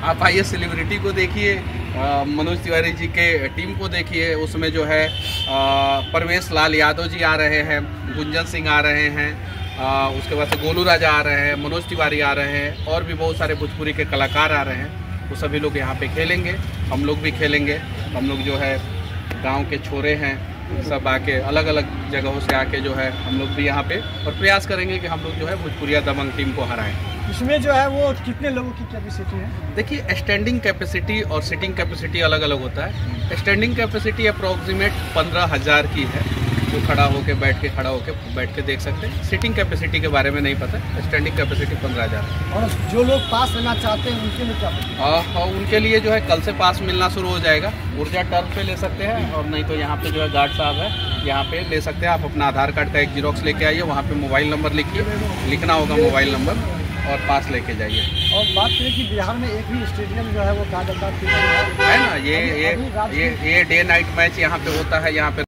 आप आइए सेलिब्रिटी को देखिए, मनोज तिवारी जी के टीम को देखिए। उसमें जो है परवेश लाल यादव जी आ रहे हैं, गुंजन सिंह आ रहे हैं, उसके बाद से गोलू राजा आ रहे हैं, मनोज तिवारी आ रहे हैं, और भी बहुत सारे भोजपुरी के कलाकार आ रहे हैं। वो सभी लोग यहाँ पे खेलेंगे, हम लोग भी खेलेंगे। हम लोग जो है गांव के छोरे हैं, सब आके अलग अलग जगहों से आके जो है हम लोग भी यहाँ पे और प्रयास करेंगे कि हम लोग जो है भोजपुरिया दबंग टीम को हराएं। इसमें जो है वो कितने लोगों की कैपेसिटी है? देखिए, स्टैंडिंग कैपेसिटी और सिटिंग कैपेसिटी अलग अलग होता है। स्टैंडिंग कैपेसिटी अप्रोक्सीमेट 15,000 की है, जो खड़ा होके बैठ के देख सकते हैं। सिटिंग कैपेसिटी के बारे में नहीं पता, स्टैंडिंग कैपेसिटी 15,000 है। और जो लोग पास लेना चाहते हैं उनके लिए क्या? उनके लिए जो है कल से पास मिलना शुरू हो जाएगा। ऊर्जा टर्फ पे ले सकते हैं, और नहीं तो यहाँ पे जो है गार्ड साहब है, यहाँ पे ले सकते हैं। आप अपना आधार कार्ड का एक जीरोक्स लेके आइए, वहाँ पे मोबाइल नंबर लिखिए, लिखना होगा मोबाइल नंबर, और पास लेके जाइए। और बात करें कि बिहार में एक भी स्टेडियम जो है वो कागजदार है ना, ये डे नाइट मैच यहाँ पे होता है। यहाँ पे